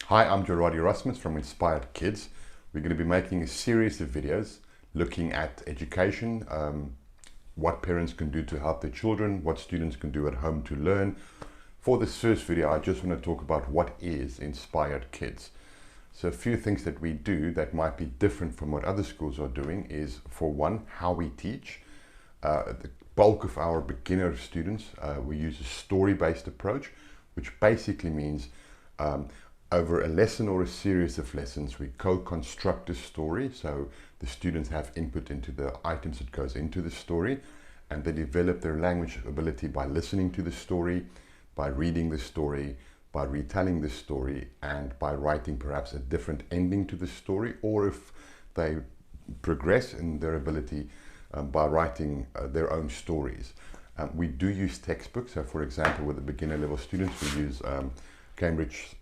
Hi, I'm Gerard Erasmus from Inspired Kids. We're going to be making a series of videos looking at education, what parents can do to help their children, what students can do at home to learn. For this first video, I just want to talk about what is Inspired Kids. So a few things that we do that might be different from what other schools are doing is, for one, how we teach. The bulk of our beginner students, we use a story-based approach, which basically means over a lesson or a series of lessons, we co-construct a story. So the students have input into the items that goes into the story, and they develop their language ability by listening to the story, by reading the story, by retelling the story, and by writing perhaps a different ending to the story, or if they progress in their ability by writing their own stories. We do use textbooks. So for example, with the beginner level students, we use Cambridge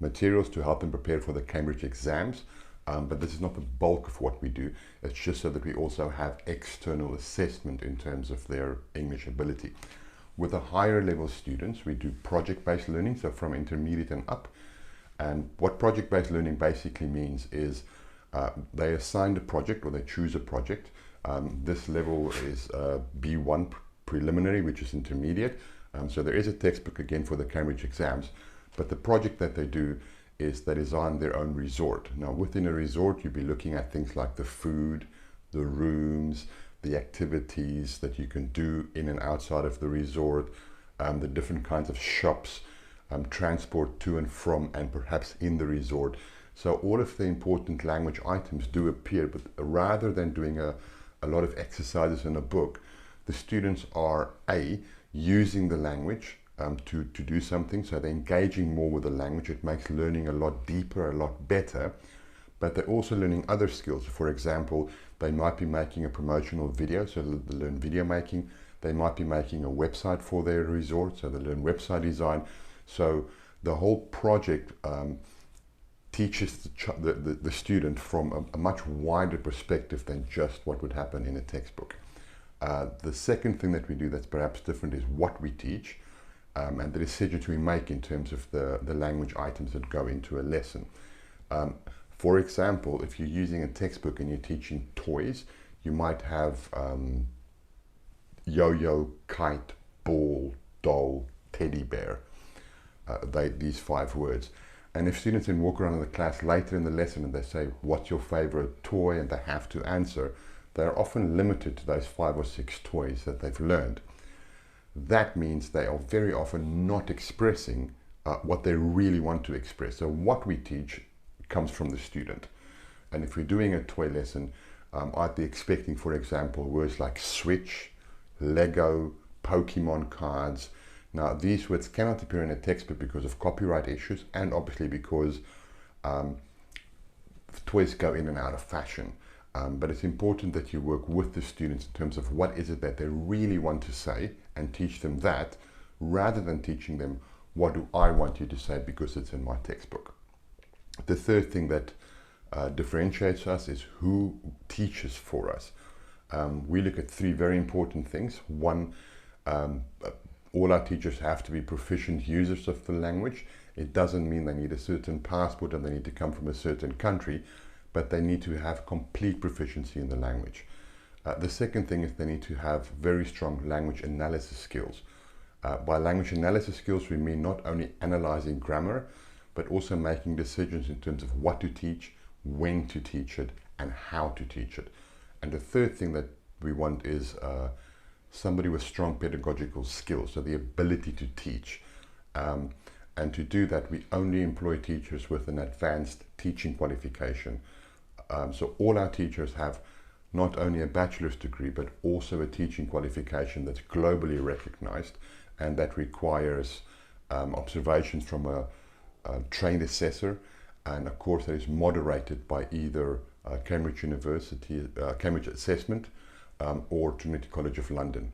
materials to help them prepare for the Cambridge exams, but this is not the bulk of what we do. It's just so that we also have external assessment in terms of their English ability. With the higher level students, we do project-based learning, so from intermediate and up. And what project-based learning basically means is they assign a project, or they choose a project. This level is B1 preliminary, which is intermediate. So there is a textbook again for the Cambridge exams. But the project that they do is they design their own resort. Now within a resort, you'll be looking at things like the food, the rooms, the activities that you can do in and outside of the resort, the different kinds of shops, transport to and from and perhaps in the resort. So all of the important language items do appear, but rather than doing a lot of exercises in a book, the students are using the language to do something, so they're engaging more with the language. It makes learning a lot deeper, a lot better, but they're also learning other skills. For example, they might be making a promotional video, so they learn video making. They might be making a website for their resort, so they learn website design. So the whole project teaches the student from a much wider perspective than just what would happen in a textbook. The second thing that we do that's perhaps different is what we teach. And the decisions we make in terms of the language items that go into a lesson. For example, if you're using a textbook and you're teaching toys, you might have yo-yo, kite, ball, doll, teddy bear, these 5 words. And if students then walk around in the class later in the lesson and they say, what's your favorite toy? And they have to answer, they're often limited to those 5 or 6 toys that they've learned. That means they are very often not expressing what they really want to express. So what we teach comes from the student. And if we're doing a toy lesson, I'd be expecting, for example, words like switch, Lego, Pokemon cards. Now, these words cannot appear in a textbook because of copyright issues, and obviously because toys go in and out of fashion. But it's important that you work with the students in terms of what is it that they really want to say, and teach them that, rather than teaching them what do I want you to say because it's in my textbook. The third thing that differentiates us is who teaches for us. We look at 3 very important things. One, all our teachers have to be proficient users of the language. It doesn't mean they need a certain passport and they need to come from a certain country, but they need to have complete proficiency in the language. The second thing is they need to have very strong language analysis skills. By language analysis skills, we mean not only analyzing grammar, but also making decisions in terms of what to teach, when to teach it, and how to teach it. And the third thing that we want is somebody with strong pedagogical skills, so the ability to teach. And to do that, we only employ teachers with an advanced teaching qualification. So all our teachers have not only a bachelor's degree, but also a teaching qualification that's globally recognized, and that requires observations from a trained assessor, and a course that is moderated by either Cambridge University, Cambridge Assessment, or Trinity College of London.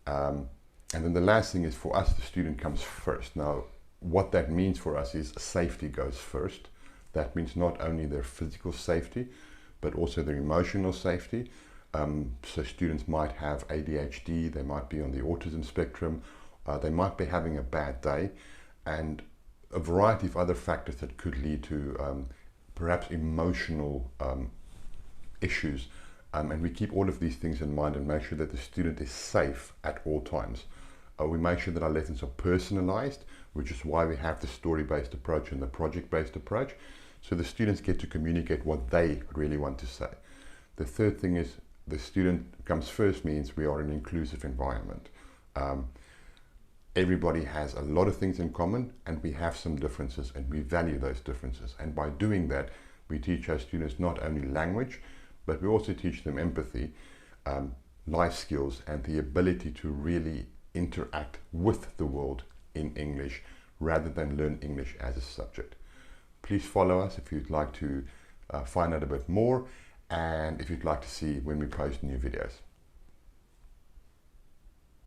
And then the last thing is, for us, the student comes first. Now, what that means for us is safety goes first. That means not only their physical safety, but also their emotional safety. So students might have ADHD, they might be on the autism spectrum, they might be having a bad day, and a variety of other factors that could lead to perhaps emotional issues. And we keep all of these things in mind and make sure that the student is safe at all times. We make sure that our lessons are personalized, which is why we have the story-based approach and the project-based approach, so the students get to communicate what they really want to say. The third thing is the student comes first means we are an inclusive environment. Everybody has a lot of things in common, and we have some differences, and we value those differences. And by doing that, we teach our students not only language, but we also teach them empathy, life skills, and the ability to really interact with the world in English rather than learn English as a subject. Please follow us if you'd like to find out a bit more, and if you'd like to see when we post new videos.